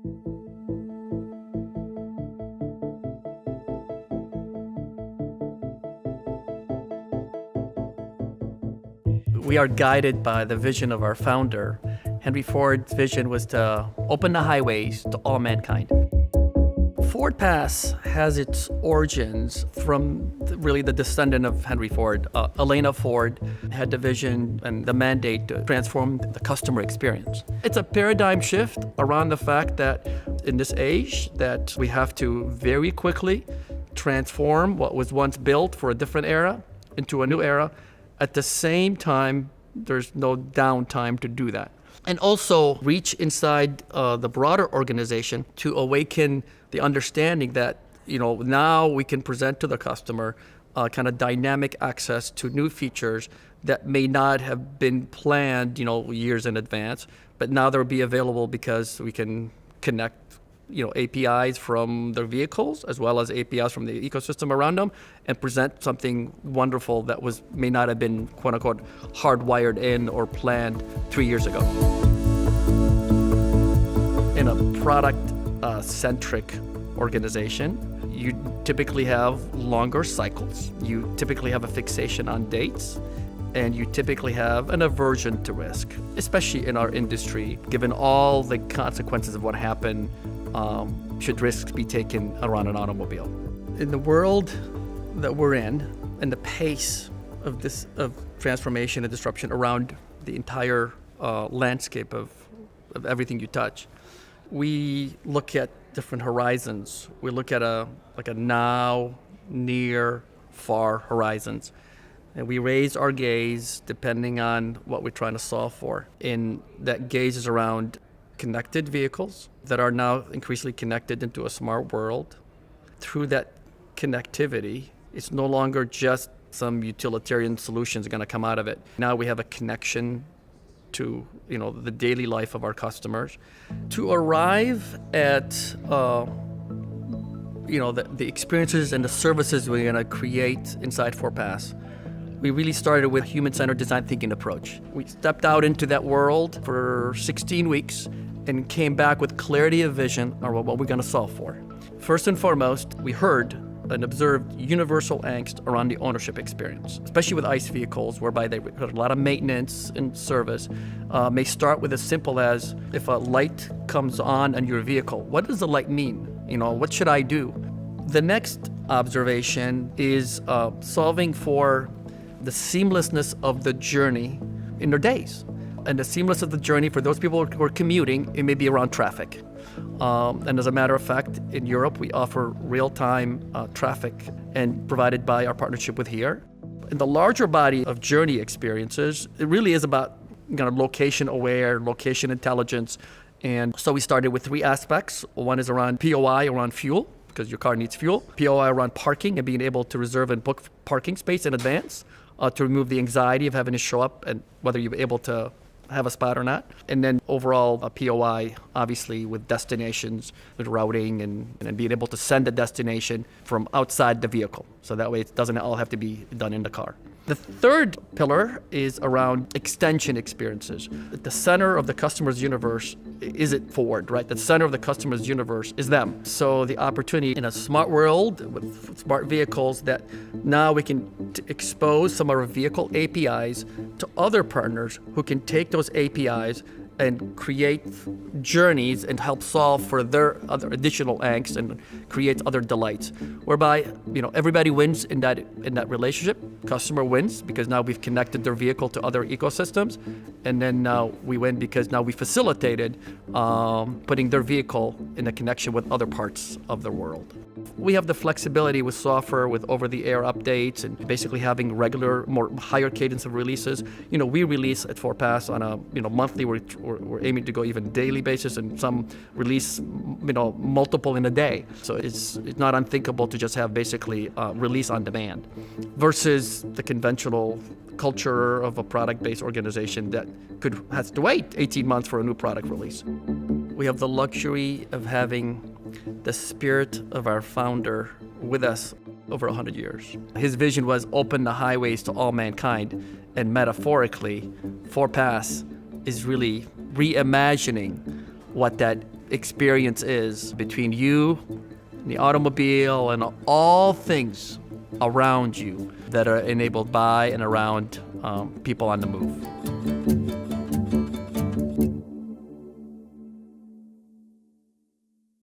We are guided by the vision of our founder. Henry Ford's vision was to open the highways to all mankind. FordPass has its origins from really the descendant of Henry Ford. Elena Ford had the vision and the mandate to transform the customer experience. It's a paradigm shift around the fact that in this age that we have to very quickly transform what was once built for a different era into a new era. At the same time, there's no downtime to do that. And also reach inside the broader organization to awaken the understanding that, now we can present to the customer kind of dynamic access to new features that may not have been planned, years in advance, but now they'll be available because we can connect APIs from their vehicles as well as APIs from the ecosystem around them and present something wonderful that may not have been quote unquote hardwired in or planned 3 years ago. In a product centric organization, you typically have longer cycles. You typically have a fixation on dates, and you typically have an aversion to risk, especially in our industry, given all the consequences of what happened should risks be taken around an automobile. In the world that we're in, and the pace of transformation and disruption around the entire landscape of everything you touch, we look at different horizons. We look at a now, near, far horizons. And we raise our gaze depending on what we're trying to solve for. And that gaze is around connected vehicles that are now increasingly connected into a smart world. Through that connectivity, it's no longer just some utilitarian solutions are going to come out of it. Now we have a connection to the daily life of our customers. To arrive at the experiences and the services we're going to create inside FordPass, we really started with a human-centered design thinking approach. We stepped out into that world for 16 weeks and came back with clarity of vision on what we're going to solve for. First and foremost, we heard and observed universal angst around the ownership experience, especially with ICE vehicles, whereby they require a lot of maintenance and service. May start with as simple as if a light comes on your vehicle, what does the light mean? What should I do? The next observation is solving for the seamlessness of the journey in their days. And the seamlessness of the journey for those people who are commuting, it may be around traffic. And as a matter of fact, in Europe, we offer real-time traffic and provided by our partnership with HERE. In the larger body of journey experiences, it really is about location aware, location intelligence. And so we started with 3 aspects. One is around POI, around fuel, because your car needs fuel. POI around parking and being able to reserve and book parking space in advance to remove the anxiety of having to show up and whether you're able to have a spot or not. And then overall a POI, obviously with destinations, with routing and being able to send a destination from outside the vehicle. So that way it doesn't all have to be done in the car. The third pillar is around extension experiences. At the center of the customer's universe isn't Ford, right? The center of the customer's universe is them. So the opportunity in a smart world with smart vehicles that now we can expose some of our vehicle APIs to other partners who can take those APIs and create journeys and help solve for their other additional angst and create other delights, whereby everybody wins in that relationship. Customer wins because now we've connected their vehicle to other ecosystems, and then now we win because now we facilitated putting their vehicle in a connection with other parts of the world. We have the flexibility with software, with over-the-air updates, and basically having regular, more higher cadence of releases. We release at FordPass on a monthly. We're aiming to go even daily basis, and some release multiple in a day. So it's not unthinkable to just have basically release on demand, versus the conventional culture of a product-based organization that has to wait 18 months for a new product release. We have the luxury of having the spirit of our founder with us over 100 years. His vision was open the highways to all mankind, and metaphorically, FordPass is really reimagining what that experience is between you, the automobile, and all things around you that are enabled by and around people on the move.